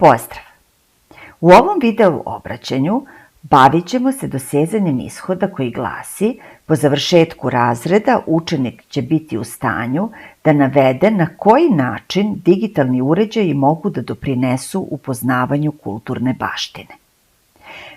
Pozdrav! U ovom video obraćanju bavit ćemo se dosezanjem ishoda koji glasi: po završetku razreda učenik će biti u stanju da navede na koji način digitalni uređaji mogu da doprinesu upoznavanju kulturne baštine.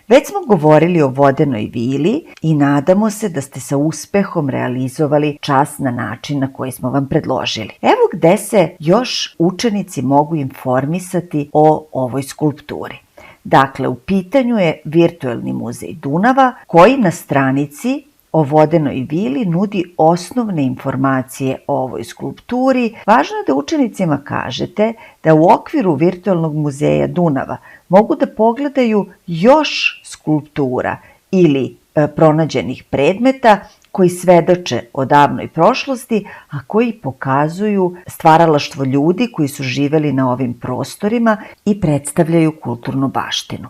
Već smo govorili o vodenoj vili i nadamo se da ste sa uspehom realizovali čas na način na koji smo vam predložili. Evo gde se još učenici mogu informisati o ovoj skulpturi. Dakle, u pitanju je Virtuelni muzej Dunava koji na stranici o vodenoj vili nudi osnovne informacije o ovoj skulpturi. Važno je da učenicima kažete da u okviru Virtuelnog muzeja Dunava mogu da pogledaju još skulptura ili pronađenih predmeta koji svedoče o davnoj prošlosti, a koji pokazuju stvaralaštvo ljudi koji su živeli na ovim prostorima i predstavljaju kulturnu baštinu.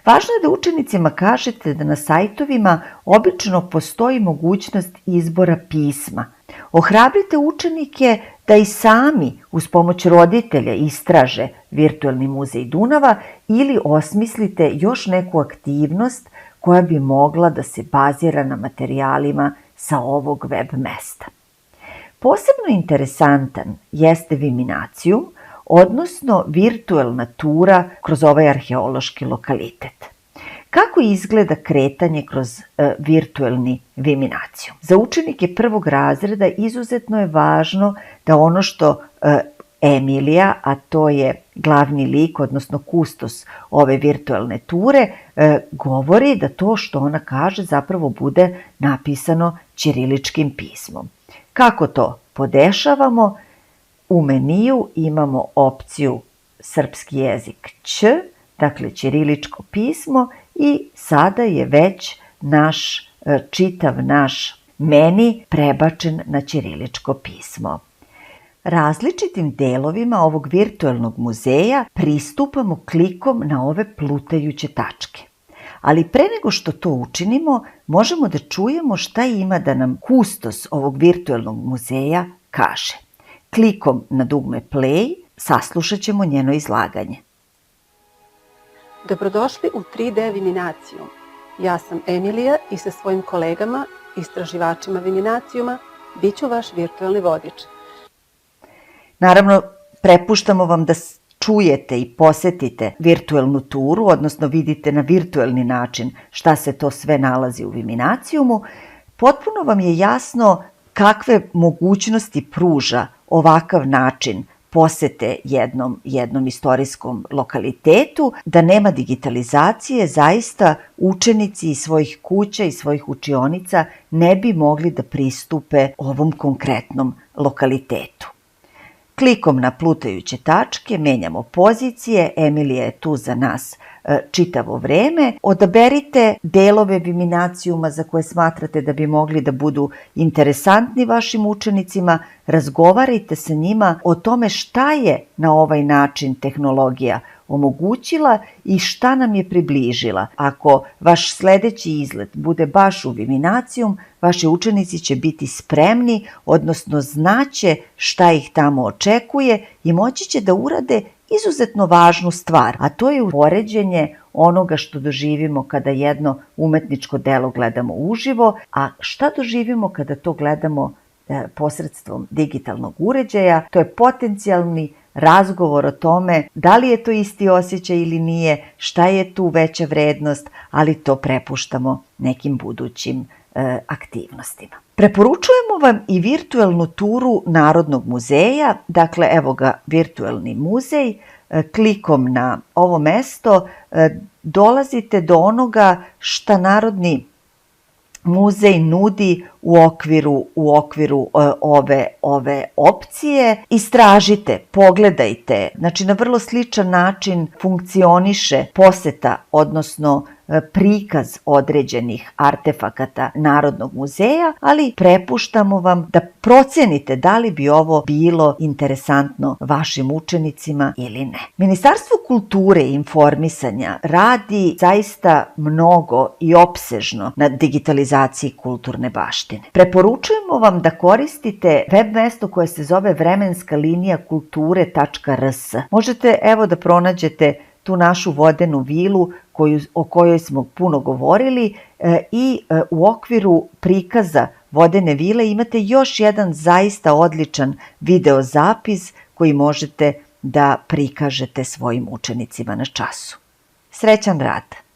Važno je da učenicima kažete da na sajtovima obično postoji mogućnost izbora pisma. Ohrabrite učenike da i sami uz pomoć roditelja istraže Virtuelni muzej Dunava ili osmislite još neku aktivnost koja bi mogla da se bazira na materijalima sa ovog web mesta. Posebno interesantan jeste Viminacijum, odnosno virtuelna tura kroz ovaj arheološki lokalitet. Kako izgleda kretanje kroz virtuelni Viminacijum? Za učenike prvog razreda izuzetno je važno da ono što Emilija, a to je glavni lik, odnosno kustos ove virtuelne ture, govori da to što ona kaže zapravo bude napisano ćiriličkim pismom. Kako to podešavamo? U meniju imamo opciju srpski jezik Ć, dakle ćiriličko pismo, i sada je već čitav naš meni prebačen na ćiriličko pismo. Različitim delovima ovog virtuelnog muzeja pristupamo klikom na ove plutajuće tačke. Ali pre nego što to učinimo, možemo da čujemo šta ima da nam kustos ovog virtuelnog muzeja kaže. Klikom na dugme play saslušat ćemo njeno izlaganje. Dobrodošli u 3D Viminacijum. Ja sam Emilija i sa svojim kolegama, istraživačima Viminacijuma, bit ću vaš virtuelni vodič. Naravno, prepuštamo vam da čujete i posetite virtuelnu turu, odnosno vidite na virtuelni način šta se to sve nalazi u Viminacijumu. Potpuno vam je jasno kakve mogućnosti pruža ovakav način posete jednom istorijskom lokalitetu. Da nema digitalizacije, zaista učenici iz svojih kuća i svojih učionica ne bi mogli da pristupe ovom konkretnom lokalitetu. Klikom na plutajuće tačke menjamo pozicije, Emilija je tu za nas čitavo vreme. Odaberite delove Viminacijuma za koje smatrate da bi mogli da budu interesantni vašim učenicima, razgovarajte sa njima o tome šta je na ovaj način tehnologija omogućila i šta nam je približila. Ako vaš sledeći izlet bude baš u Viminacijum, vaši učenici će biti spremni, odnosno znaće šta ih tamo očekuje i moći će da urade izuzetno važnu stvar, a to je poređenje onoga što doživimo kada jedno umetničko delo gledamo uživo, a šta doživimo kada to gledamo posredstvom digitalnog uređaja. To je potencijalni razgovor o tome da li je to isti osjećaj ili nije, šta je tu veća vrednost, ali to prepuštamo nekim budućim aktivnostima. Preporučujemo vam i virtuelnu turu Narodnog muzeja, dakle evo ga Virtuelni muzej. Klikom na ovo mesto dolazite do onoga šta Narodni muzej nudi u okviru ove opcije. Istražite, pogledajte, znači na vrlo sličan način funkcioniše poseta, odnosno prikaz određenih artefakata Narodnog muzeja, ali prepuštamo vam da procenite da li bi ovo bilo interesantno vašim učenicima ili ne. Ministarstvo kulture i informisanja radi zaista mnogo i opsežno na digitalizaciji kulturne baštine. Preporučujemo Molimo vam da koristite web mesto koje se zove vremenska linija kulture.rs. Možete da pronađete tu našu vodenu vilu o kojoj smo puno govorili i u okviru prikaza vodene vile imate još jedan zaista odličan video zapis koji možete da prikažete svojim učenicima na času. Srećan rad!